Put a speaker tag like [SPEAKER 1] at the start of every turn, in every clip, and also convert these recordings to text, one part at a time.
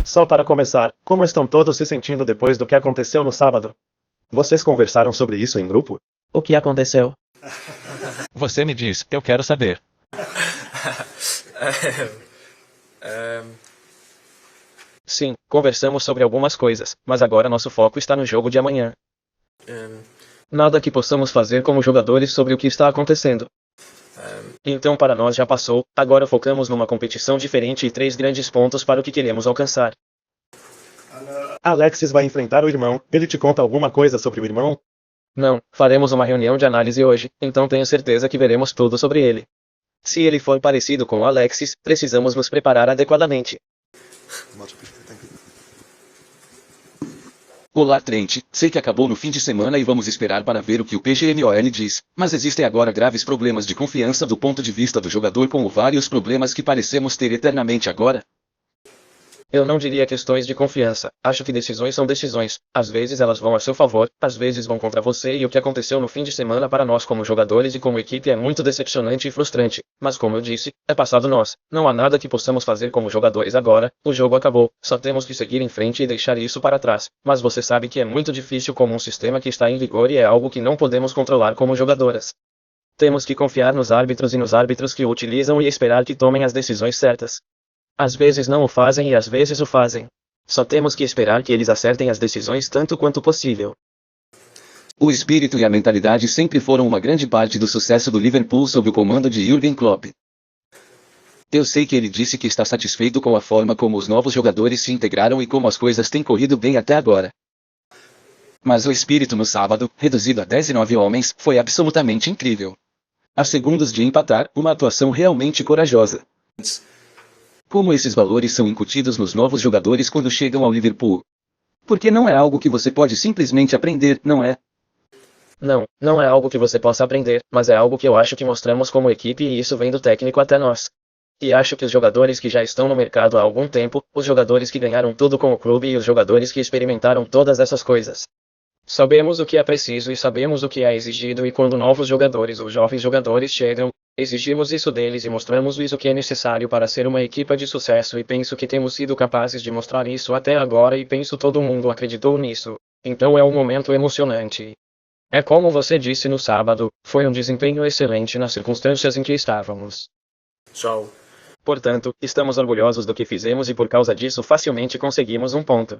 [SPEAKER 1] Só para começar, como estão todos se sentindo depois do que aconteceu no sábado? Vocês conversaram sobre isso em grupo?
[SPEAKER 2] O que aconteceu?
[SPEAKER 3] Você me diz, eu quero saber.
[SPEAKER 2] Sim, conversamos sobre algumas coisas, mas agora nosso foco está no jogo de amanhã. Nada que possamos fazer como jogadores sobre o que está acontecendo. Então para nós já passou, agora focamos numa competição diferente e 3 grandes pontos para o que queremos alcançar.
[SPEAKER 1] Alexis vai enfrentar o irmão, ele te conta alguma coisa sobre o irmão?
[SPEAKER 2] Não, faremos uma reunião de análise hoje, então tenho certeza que veremos tudo sobre ele. Se ele for parecido com o Alexis, precisamos nos preparar adequadamente.
[SPEAKER 4] Olá Trent, sei que acabou no fim de semana e vamos esperar para ver o que o PGMOL diz, mas existem agora graves problemas de confiança do ponto de vista do jogador como vários problemas que parecemos ter eternamente agora.
[SPEAKER 2] Eu não diria questões de confiança, acho que decisões são decisões, às vezes elas vão a seu favor, às vezes vão contra você e o que aconteceu no fim de semana para nós como jogadores e como equipe é muito decepcionante e frustrante, mas como eu disse, é passado nós, não há nada que possamos fazer como jogadores agora, o jogo acabou, só temos que seguir em frente e deixar isso para trás, mas você sabe que é muito difícil como um sistema que está em vigor e é algo que não podemos controlar como jogadoras. Temos que confiar nos árbitros e nos árbitros que o utilizam e esperar que tomem as decisões certas. Às vezes não o fazem e às vezes o fazem. Só temos que esperar que eles acertem as decisões tanto quanto possível.
[SPEAKER 4] O espírito e a mentalidade sempre foram uma grande parte do sucesso do Liverpool sob o comando de Jürgen Klopp. Eu sei que ele disse que está satisfeito com a forma como os novos jogadores se integraram e como as coisas têm corrido bem até agora. Mas o espírito no sábado, reduzido a 19 homens, foi absolutamente incrível. A segundos de empatar, uma atuação realmente corajosa. Como esses valores são incutidos nos novos jogadores quando chegam ao Liverpool? Porque não é algo que você pode simplesmente aprender, não é?
[SPEAKER 2] Não, não é algo que você possa aprender, mas é algo que eu acho que mostramos como equipe e isso vem do técnico até nós. E acho que os jogadores que já estão no mercado há algum tempo, os jogadores que ganharam tudo com o clube e os jogadores que experimentaram todas essas coisas. Sabemos o que é preciso e sabemos o que é exigido e quando novos jogadores ou jovens jogadores chegam, exigimos isso deles e mostramos isso que é necessário para ser uma equipa de sucesso e penso que temos sido capazes de mostrar isso até agora e penso todo mundo acreditou nisso. Então é um momento emocionante. É como você disse no sábado, foi um desempenho excelente nas circunstâncias em que estávamos. Portanto, estamos orgulhosos do que fizemos e por causa disso facilmente conseguimos um ponto.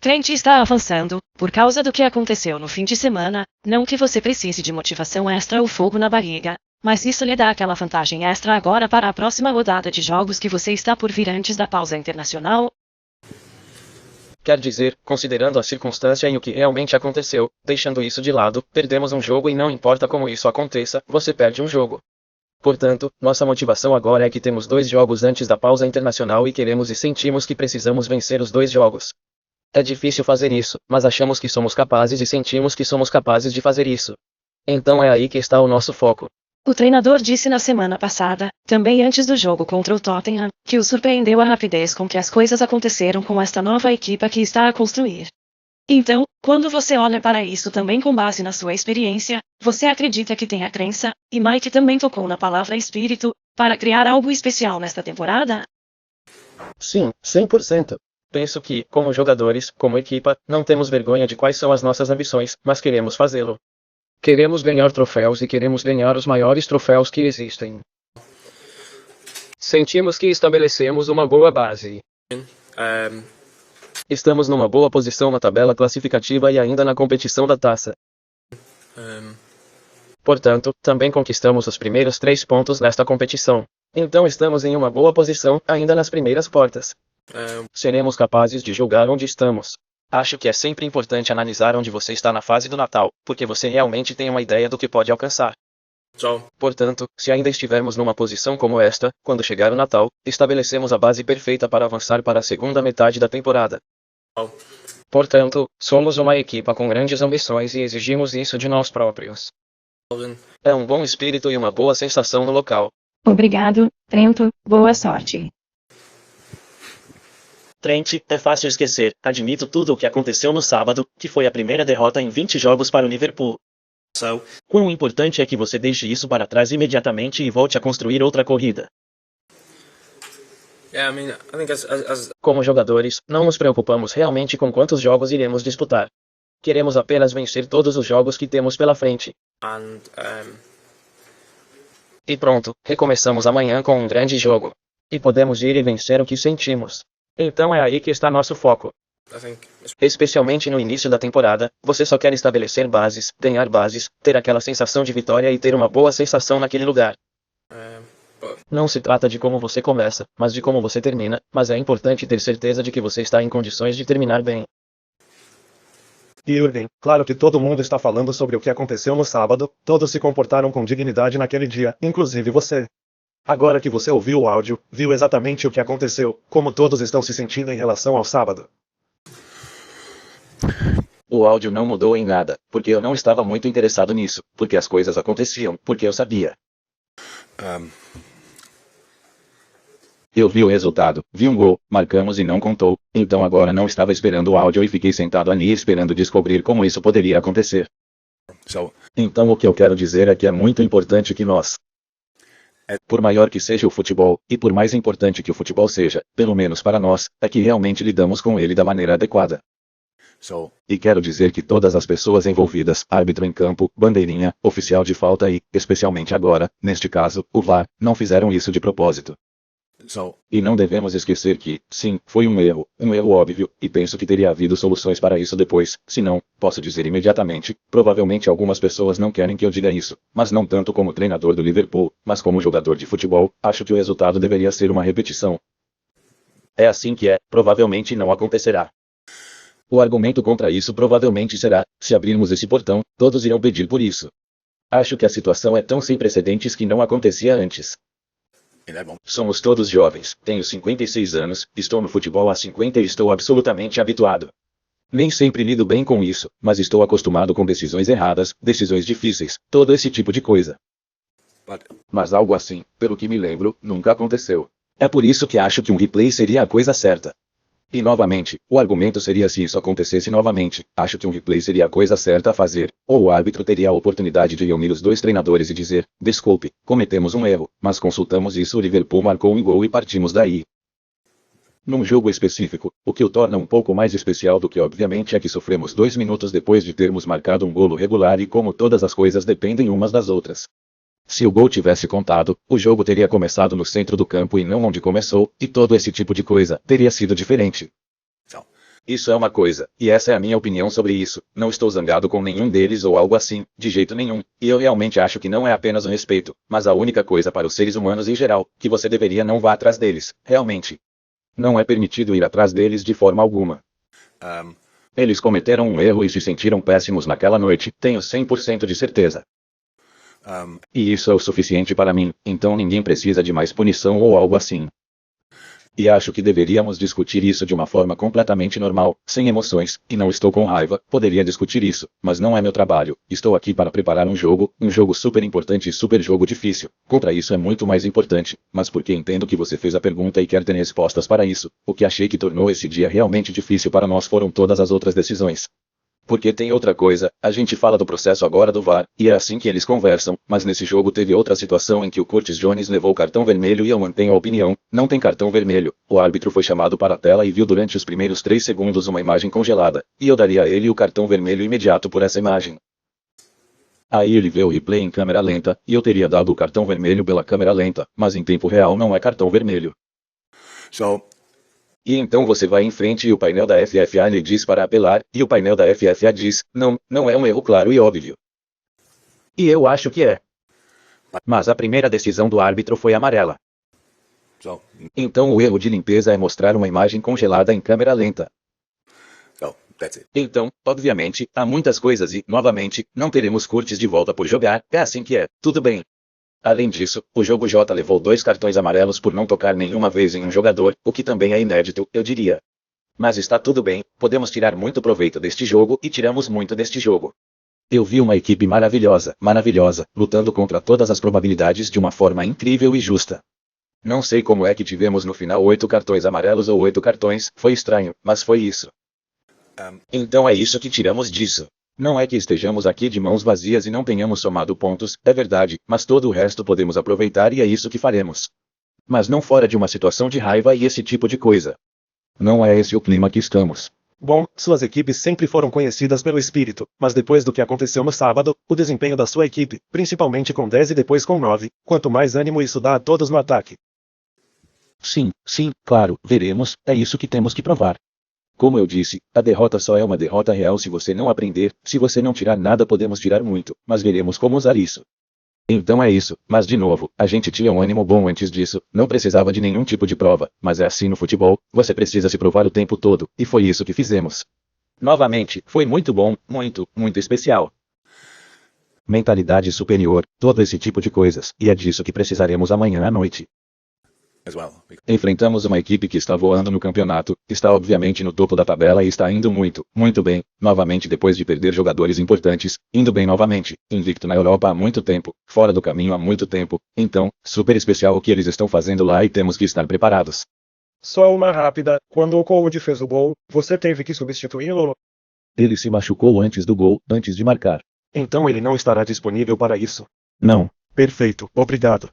[SPEAKER 5] Trent está avançando, por causa do que aconteceu no fim de semana, não que você precise de motivação extra ou fogo na barriga, mas isso lhe dá aquela vantagem extra agora para a próxima rodada de jogos que você está por vir antes da pausa internacional.
[SPEAKER 2] Quer dizer, considerando a circunstância e o que realmente aconteceu, deixando isso de lado, perdemos um jogo e não importa como isso aconteça, você perde um jogo. Portanto, nossa motivação agora é que temos 2 jogos antes da pausa internacional e queremos e sentimos que precisamos vencer os 2 jogos. É difícil fazer isso, mas achamos que somos capazes e sentimos que somos capazes de fazer isso. Então é aí que está o nosso foco.
[SPEAKER 5] O treinador disse na semana passada, também antes do jogo contra o Tottenham, que o surpreendeu a rapidez com que as coisas aconteceram com esta nova equipa que está a construir. Então, quando você olha para isso também com base na sua experiência, você acredita que tem a crença, e Mike também tocou na palavra espírito, para criar algo especial nesta temporada?
[SPEAKER 2] Sim, 100%. Penso que, como jogadores, como equipa, não temos vergonha de quais são as nossas ambições, mas queremos fazê-lo. Queremos ganhar troféus e queremos ganhar os maiores troféus que existem. Sentimos que estabelecemos uma boa base. Estamos numa boa posição na tabela classificativa e ainda na competição da taça. Portanto, também conquistamos os primeiros 3 pontos nesta competição. Então estamos em uma boa posição, ainda nas primeiras portas. Seremos capazes de julgar onde estamos. Acho que é sempre importante analisar onde você está na fase do Natal, porque você realmente tem uma ideia do que pode alcançar. Portanto, se ainda estivermos numa posição como esta, quando chegar o Natal, estabelecemos a base perfeita para avançar para a segunda metade da temporada. Portanto, somos uma equipa com grandes ambições e exigimos isso de nós próprios. É um bom espírito e uma boa sensação no local.
[SPEAKER 5] Obrigado, Trento, boa sorte.
[SPEAKER 1] Trent, é fácil esquecer, admito tudo o que aconteceu no sábado, que foi a primeira derrota em 20 jogos para o Liverpool.
[SPEAKER 2] Quão importante é que você deixe isso para trás imediatamente e volte a construir outra corrida. Como jogadores, não nos preocupamos realmente com quantos jogos iremos disputar. Queremos apenas vencer todos os jogos que temos pela frente. E pronto, recomeçamos amanhã com um grande jogo. E podemos ir e vencer o que sentimos. Então é aí que está nosso foco. Especialmente no início da temporada, você só quer estabelecer bases, ganhar bases, ter aquela sensação de vitória e ter uma boa sensação naquele lugar. Não se trata de como você começa, mas de como você termina, mas é importante ter certeza de que você está em condições de terminar bem.
[SPEAKER 1] Irving, claro que todo mundo está falando sobre o que aconteceu no sábado, todos se comportaram com dignidade naquele dia, inclusive você. Agora que você ouviu o áudio, viu exatamente o que aconteceu, como todos estão se sentindo em relação ao sábado.
[SPEAKER 4] O áudio não mudou em nada, porque eu não estava muito interessado nisso, porque as coisas aconteciam, porque eu sabia. Eu vi o resultado, vi um gol, marcamos e não contou, então agora não estava esperando o áudio e fiquei sentado ali esperando descobrir como isso poderia acontecer. Então o que eu quero dizer é que é muito importante que nós, por maior que seja o futebol, e por mais importante que o futebol seja, pelo menos para nós, é que realmente lidamos com ele da maneira adequada. E quero dizer que todas as pessoas envolvidas, árbitro em campo, bandeirinha, oficial de falta e, especialmente agora, neste caso, o VAR, não fizeram isso de propósito. E não devemos esquecer que, sim, foi um erro óbvio, e penso que teria havido soluções para isso depois, se não, posso dizer imediatamente, provavelmente algumas pessoas não querem que eu diga isso, mas não tanto como treinador do Liverpool, mas como jogador de futebol, acho que o resultado deveria ser uma repetição. É assim que é, provavelmente não acontecerá. O argumento contra isso provavelmente será, se abrirmos esse portão, todos irão pedir por isso. Acho que a situação é tão sem precedentes que não acontecia antes. Somos todos jovens, tenho 56 anos, estou no futebol há 50 e estou absolutamente habituado. Nem sempre lido bem com isso, mas estou acostumado com decisões erradas, decisões difíceis, todo esse tipo de coisa. Mas algo assim, pelo que me lembro, nunca aconteceu. É por isso que acho que um replay seria a coisa certa. E novamente, o argumento seria se isso acontecesse novamente, acho que um replay seria a coisa certa a fazer, ou o árbitro teria a oportunidade de reunir os dois treinadores e dizer, desculpe, cometemos um erro, mas consultamos isso, o Liverpool marcou um gol e partimos daí. Num jogo específico, o que o torna um pouco mais especial do que obviamente é que sofremos 2 minutos depois de termos marcado um golo regular e como todas as coisas dependem umas das outras. Se o gol tivesse contado, o jogo teria começado no centro do campo e não onde começou, e todo esse tipo de coisa teria sido diferente. Isso é uma coisa, e essa é a minha opinião sobre isso. Não estou zangado com nenhum deles ou algo assim, de jeito nenhum, e eu realmente acho que não é apenas um respeito, mas a única coisa para os seres humanos em geral, que você deveria não vá atrás deles, realmente. Não é permitido ir atrás deles de forma alguma. Eles cometeram um erro e se sentiram péssimos naquela noite, tenho 100% de certeza. E isso é o suficiente para mim, então ninguém precisa de mais punição ou algo assim. E acho que deveríamos discutir isso de uma forma completamente normal, sem emoções, e não estou com raiva, poderia discutir isso, mas não é meu trabalho, estou aqui para preparar um jogo super importante e super jogo difícil, contra isso é muito mais importante, mas porque entendo que você fez a pergunta e quer ter respostas para isso, o que achei que tornou esse dia realmente difícil para nós foram todas as outras decisões. Porque tem outra coisa, a gente fala do processo agora do VAR, e é assim que eles conversam, mas nesse jogo teve outra situação em que o Curtis Jones levou cartão vermelho e eu mantenho a opinião, não tem cartão vermelho, o árbitro foi chamado para a tela e viu durante os primeiros 3 segundos uma imagem congelada, e eu daria a ele o cartão vermelho imediato por essa imagem. Aí ele vê o replay em câmera lenta, e eu teria dado o cartão vermelho pela câmera lenta, mas em tempo real não é cartão vermelho. E então você vai em frente e o painel da FFA lhe diz para apelar, e o painel da FFA diz, não é um erro claro e óbvio. E eu acho que é. Mas a primeira decisão do árbitro foi amarela. Então o erro de limpeza é mostrar uma imagem congelada em câmera lenta. Então, obviamente, há muitas coisas e, novamente, não teremos Curtis de volta por jogar, é assim que é, tudo bem. Além disso, o jogo J levou 2 cartões amarelos por não tocar nenhuma vez em um jogador, o que também é inédito, eu diria. Mas está tudo bem, podemos tirar muito proveito deste jogo e tiramos muito deste jogo. Eu vi uma equipe maravilhosa, lutando contra todas as probabilidades de uma forma incrível e justa. Não sei como é que tivemos no final 8 cartões amarelos ou 8 cartões, foi estranho, mas foi isso. Então é isso que tiramos disso.
[SPEAKER 6] Não é que estejamos aqui de mãos vazias e não tenhamos somado pontos, é verdade, mas todo o resto podemos aproveitar e é isso que faremos. Mas não fora de uma situação de raiva e esse tipo de coisa. Não é esse o clima que estamos.
[SPEAKER 1] Bom, suas equipes sempre foram conhecidas pelo espírito, mas depois do que aconteceu no sábado, o desempenho da sua equipe, principalmente com 10 e depois com 9, quanto mais ânimo isso dá a todos no ataque.
[SPEAKER 6] Sim, claro, veremos, é isso que temos que provar. Como eu disse, a derrota só é uma derrota real se você não aprender, se você não tirar nada podemos tirar muito, mas veremos como usar isso. Então é isso, mas de novo, a gente tinha um ânimo bom antes disso, não precisava de nenhum tipo de prova, mas é assim no futebol, você precisa se provar o tempo todo, e foi isso que fizemos. Novamente, foi muito bom, muito especial. Mentalidade superior, todo esse tipo de coisas, e é disso que precisaremos amanhã à noite. Enfrentamos uma equipe que está voando no campeonato, está obviamente no topo da tabela e está indo muito bem, novamente depois de perder jogadores importantes, indo bem novamente, invicto na Europa há muito tempo, fora do caminho há muito tempo, então, super especial o que eles estão fazendo lá e temos que estar preparados.
[SPEAKER 1] Só uma rápida, quando o Cold fez o gol, você teve que substituí-lo?
[SPEAKER 6] Ele se machucou antes do gol, antes de marcar.
[SPEAKER 1] Então ele não estará disponível para isso.
[SPEAKER 6] Não.
[SPEAKER 1] Perfeito, obrigado.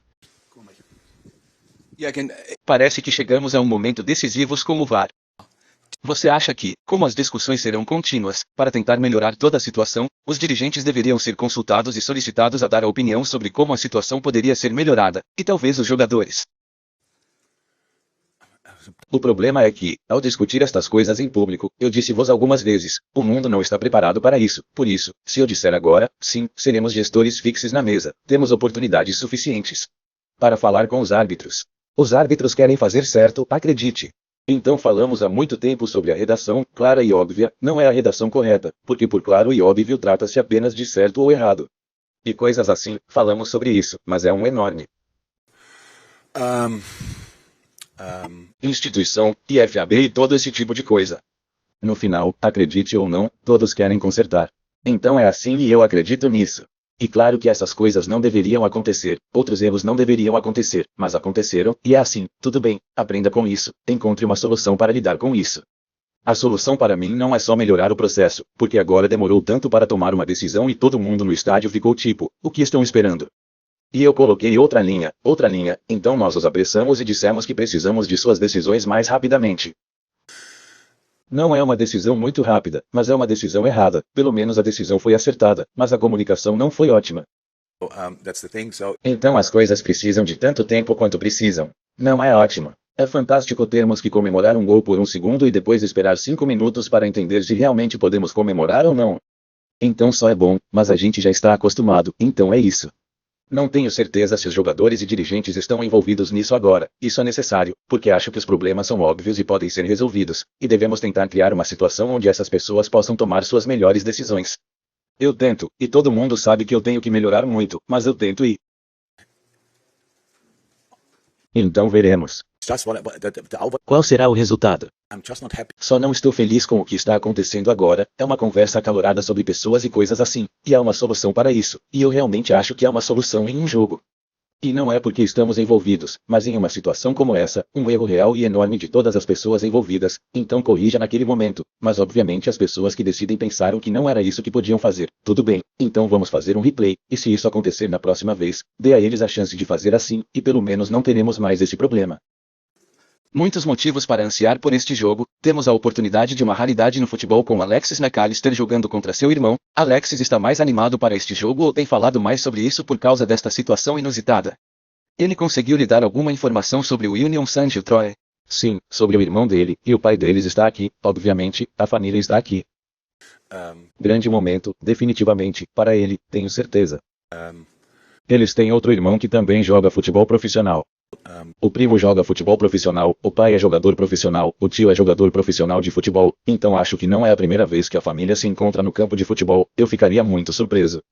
[SPEAKER 4] Parece que chegamos a um momento decisivo com o VAR. Você acha que, como as discussões serão contínuas, para tentar melhorar toda a situação, os dirigentes deveriam ser consultados e solicitados a dar a opinião sobre como a situação poderia ser melhorada, e talvez os jogadores? O problema é que, ao discutir estas coisas em público, eu disse-vos algumas vezes, o mundo não está preparado para isso. Por isso, se eu disser agora, sim, seremos gestores fixos na mesa, temos oportunidades suficientes para falar com os árbitros. Os árbitros querem fazer certo, acredite. Então falamos há muito tempo sobre a redação, clara e óbvia, não é a redação correta, porque por claro e óbvio trata-se apenas de certo ou errado. E coisas assim, falamos sobre isso, mas é um enorme instituição, IFAB e todo esse tipo de coisa. No final, acredite ou não, todos querem consertar. Então é assim e eu acredito nisso. E claro que essas coisas não deveriam acontecer, outros erros não deveriam acontecer, mas aconteceram, e é assim, tudo bem, aprenda com isso, encontre uma solução para lidar com isso. A solução para mim não é só melhorar o processo, porque agora demorou tanto para tomar uma decisão e todo mundo no estádio ficou tipo, o que estão esperando? E eu coloquei outra linha, então nós os apressamos e dissemos que precisamos de suas decisões mais rapidamente. Não é uma decisão muito rápida, mas é uma decisão errada, pelo menos a decisão foi acertada, mas a comunicação não foi ótima. Então as coisas precisam de tanto tempo quanto precisam. Não é ótimo. É fantástico termos que comemorar um gol por um segundo e depois esperar 5 minutos para entender se realmente podemos comemorar ou não. Então só é bom, mas a gente já está acostumado, então é isso. Não tenho certeza se os jogadores e dirigentes estão envolvidos nisso agora. Isso é necessário, porque acho que os problemas são óbvios e podem ser resolvidos, e devemos tentar criar uma situação onde essas pessoas possam tomar suas melhores decisões. Eu tento, e todo mundo sabe que eu tenho que melhorar muito, mas eu tento e... Então veremos. Qual será o resultado? Só não estou feliz com o que está acontecendo agora, é uma conversa acalorada sobre pessoas e coisas assim, e há uma solução para isso, e eu realmente acho que há uma solução em um jogo. E não é porque estamos envolvidos, mas em uma situação como essa, um erro real e enorme de todas as pessoas envolvidas, então corrija naquele momento, mas obviamente as pessoas que decidem pensaram que não era isso que podiam fazer, tudo bem, então vamos fazer um replay, e se isso acontecer na próxima vez, dê a eles a chance de fazer assim, e pelo menos não teremos mais esse problema. Muitos motivos para ansiar por este jogo, temos a oportunidade de uma raridade no futebol com Alexis McAllister jogando contra seu irmão. Alexis está mais animado para este jogo ou tem falado mais sobre isso por causa desta situação inusitada? Ele conseguiu lhe dar alguma informação sobre o Union Saint-Troy? Sim, sobre o irmão dele, e o pai deles está aqui, obviamente, a família está aqui. Grande momento, definitivamente, para ele, tenho certeza. Eles têm outro irmão que também joga futebol profissional. O primo joga futebol profissional, o pai é jogador profissional, o tio é jogador profissional de futebol, então acho que não é a primeira vez que a família se encontra no campo de futebol, eu ficaria muito surpreso.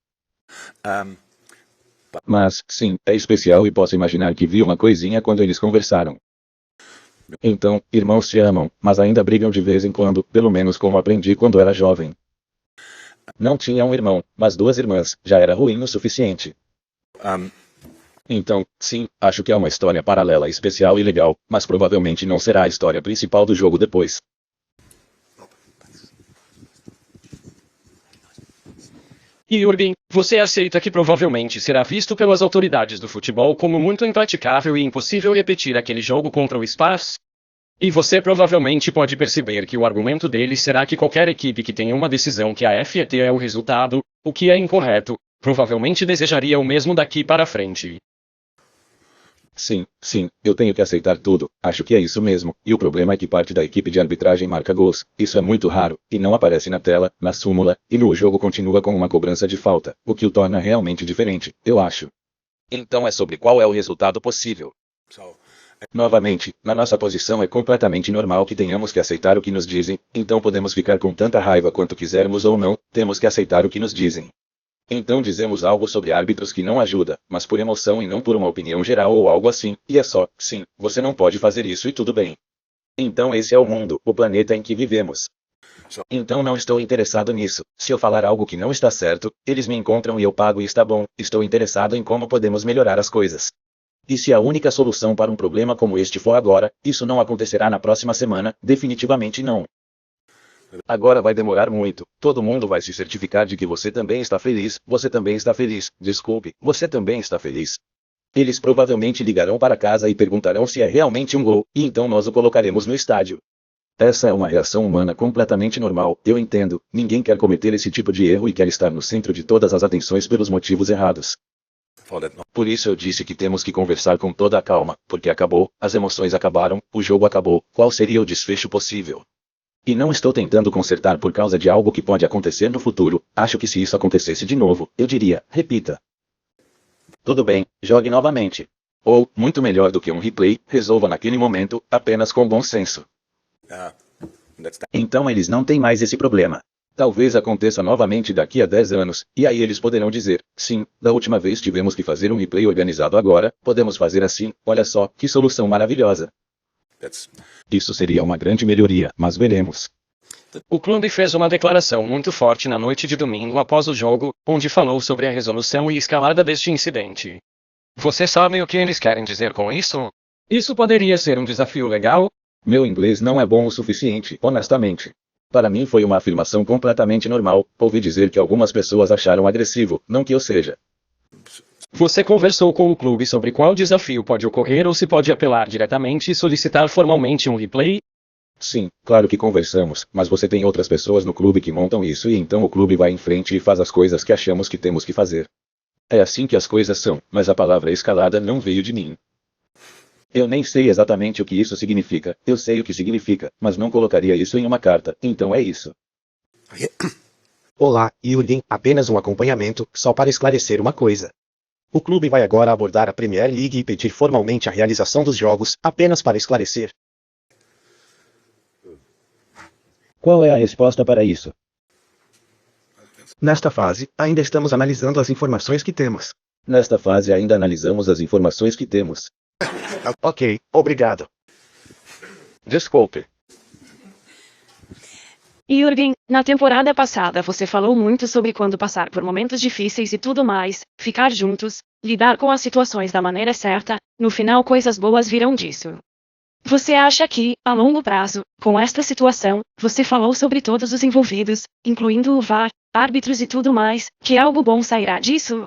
[SPEAKER 4] Mas, sim, é especial e posso imaginar que vi uma coisinha quando eles conversaram. Então, irmãos se amam, mas ainda brigam de vez em quando, pelo menos como aprendi quando era jovem. Não tinha um irmão, mas 2 irmãs, já era ruim o suficiente. Então, sim, acho que é uma história paralela especial e legal, mas provavelmente não será a história principal do jogo depois.
[SPEAKER 2] Jürgen, você aceita que provavelmente será visto pelas autoridades do futebol como muito impraticável e impossível repetir aquele jogo contra o Spurs? E você provavelmente pode perceber que o argumento deles será que qualquer equipe que tenha uma decisão que a FET é o resultado, o que é incorreto, provavelmente desejaria o mesmo daqui para frente.
[SPEAKER 6] Sim, eu tenho que aceitar tudo, acho que é isso mesmo, e o problema é que parte da equipe de arbitragem marca gols, isso é muito raro, e não aparece na tela, na súmula, e no jogo continua com uma cobrança de falta, o que o torna realmente diferente, eu acho.
[SPEAKER 4] Então é sobre qual é o resultado possível.
[SPEAKER 6] Novamente, na nossa posição é completamente normal que tenhamos que aceitar o que nos dizem, então podemos ficar com tanta raiva quanto quisermos ou não, temos que aceitar o que nos dizem. Então dizemos algo sobre árbitros que não ajuda, mas por emoção e não por uma opinião geral ou algo assim, e é só, sim, você não pode fazer isso e tudo bem. Então esse é o mundo, o planeta em que vivemos. Então não estou interessado nisso, se eu falar algo que não está certo, eles me encontram e eu pago e está bom, estou interessado em como podemos melhorar as coisas. E se a única solução para um problema como este for agora, isso não acontecerá na próxima semana, definitivamente não. Agora vai demorar muito, todo mundo vai se certificar de que você também está feliz, desculpe, você também está feliz. Eles provavelmente ligarão para casa e perguntarão se é realmente um gol, e então nós o colocaremos no estádio. Essa é uma reação humana completamente normal, eu entendo, ninguém quer cometer esse tipo de erro e quer estar no centro de todas as atenções pelos motivos errados. Por isso eu disse que temos que conversar com toda a calma, porque acabou, as emoções acabaram, o jogo acabou, qual seria o desfecho possível? E não estou tentando consertar por causa de algo que pode acontecer no futuro, acho que se isso acontecesse de novo, eu diria, repita. Tudo bem, jogue novamente. Ou, muito melhor do que um replay, resolva naquele momento, apenas com bom senso. Então eles não têm mais esse problema. Talvez aconteça novamente daqui a 10 anos, e aí eles poderão dizer, sim, da última vez tivemos que fazer um replay organizado agora, podemos fazer assim, olha só, que solução maravilhosa. Isso seria uma grande melhoria, mas veremos.
[SPEAKER 2] O clube fez uma declaração muito forte na noite de domingo após o jogo, onde falou sobre a resolução e escalada deste incidente. Você sabe o que eles querem dizer com isso? Isso poderia ser um desafio legal?
[SPEAKER 6] Meu inglês não é bom o suficiente, honestamente. Para mim foi uma afirmação completamente normal, ouvi dizer que algumas pessoas acharam agressivo, não que eu seja.
[SPEAKER 2] Você conversou com o clube sobre qual desafio pode ocorrer ou se pode apelar diretamente e solicitar formalmente um replay?
[SPEAKER 6] Sim, claro que conversamos, mas você tem outras pessoas no clube que montam isso e então o clube vai em frente e faz as coisas que achamos que temos que fazer. É assim que as coisas são, mas a palavra escalada não veio de mim. Eu nem sei exatamente o que isso significa, eu sei o que significa, mas não colocaria isso em uma carta, então é isso.
[SPEAKER 1] Olá, Jürgen, apenas um acompanhamento, só para esclarecer uma coisa. O clube vai agora abordar a Premier League e pedir formalmente a realização dos jogos, apenas para esclarecer.
[SPEAKER 6] Qual é a resposta para isso?
[SPEAKER 1] Nesta fase, ainda estamos analisando as informações que temos.
[SPEAKER 6] Nesta fase ainda analisamos as informações que temos.
[SPEAKER 1] Ok, obrigado.
[SPEAKER 2] Desculpe.
[SPEAKER 5] Jürgen, na temporada passada você falou muito sobre quando passar por momentos difíceis e tudo mais, ficar juntos, lidar com as situações da maneira certa, no final coisas boas virão disso. Você acha que, a longo prazo, com esta situação, você falou sobre todos os envolvidos, incluindo o VAR, árbitros e tudo mais, que algo bom sairá disso?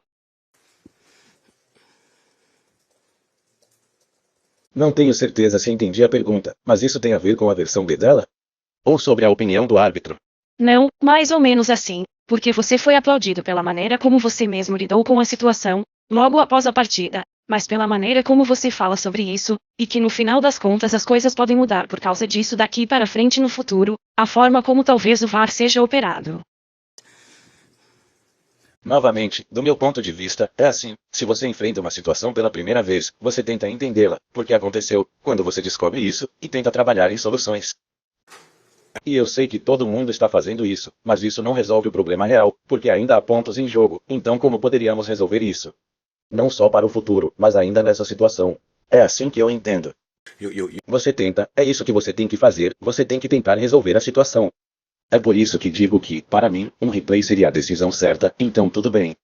[SPEAKER 6] Não tenho certeza se entendi a pergunta, mas isso tem a ver com a versão B dela? Ou sobre a opinião do árbitro?
[SPEAKER 5] Não, mais ou menos assim, porque você foi aplaudido pela maneira como você mesmo lidou com a situação, logo após a partida, mas pela maneira como você fala sobre isso, e que no final das contas as coisas podem mudar por causa disso daqui para frente no futuro, a forma como talvez o VAR seja operado.
[SPEAKER 6] Novamente, do meu ponto de vista, é assim, se você enfrenta uma situação pela primeira vez, você tenta entendê-la, porque aconteceu, quando você descobre isso, e tenta trabalhar em soluções. E eu sei que todo mundo está fazendo isso, mas isso não resolve o problema real, porque ainda há pontos em jogo, então como poderíamos resolver isso? Não só para o futuro, mas ainda nessa situação. É assim que eu entendo. Você tenta, é isso que você tem que fazer, você tem que tentar resolver a situação. É por isso que digo que, para mim, um replay seria a decisão certa, então tudo bem.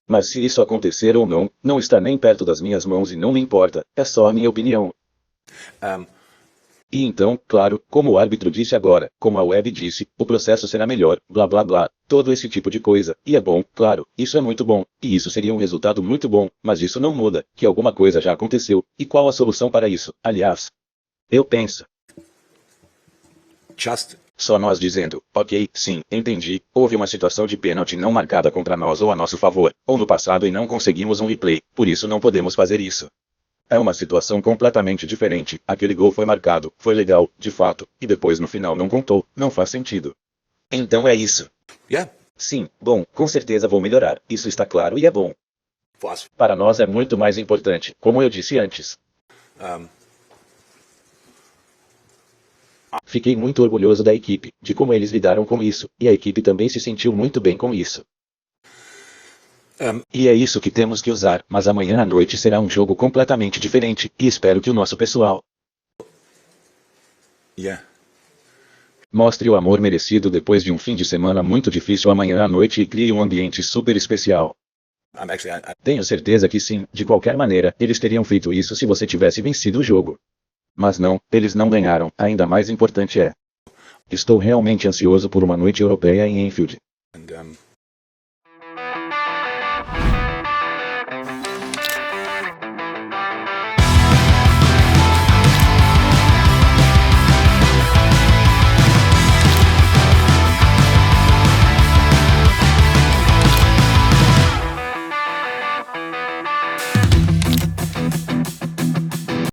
[SPEAKER 6] Mas se isso acontecer ou não, não está nem perto das minhas mãos e não me importa, é só a minha opinião. E então, claro, como o árbitro disse agora, como a web disse, o processo será melhor, blá blá blá, todo esse tipo de coisa, e é bom, claro, isso é muito bom, e isso seria um resultado muito bom, mas isso não muda, que alguma coisa já aconteceu, e qual a solução para isso, aliás? Eu penso. Só nós dizendo, ok, sim, entendi, houve uma situação de pênalti não marcada contra nós ou a nosso favor, ou no passado e não conseguimos um replay, por isso não podemos fazer isso. É uma situação completamente diferente, aquele gol foi marcado, foi legal, de fato, e depois no final não contou, não faz sentido. Então é isso. Sim, bom, com certeza vou melhorar, isso está claro e é bom. Para nós é muito mais importante, como eu disse antes. Fiquei muito orgulhoso da equipe, de como eles lidaram com isso, e a equipe também se sentiu muito bem com isso. E é isso que temos que usar, mas amanhã à noite será um jogo completamente diferente, e espero que o nosso pessoal mostre o amor merecido depois de um fim de semana muito difícil amanhã à noite e crie um ambiente super especial. Tenho certeza que sim, de qualquer maneira, eles teriam feito isso se você tivesse vencido o jogo. Mas não, eles não ganharam, ainda mais importante é. Estou realmente ansioso por uma noite europeia em Enfield.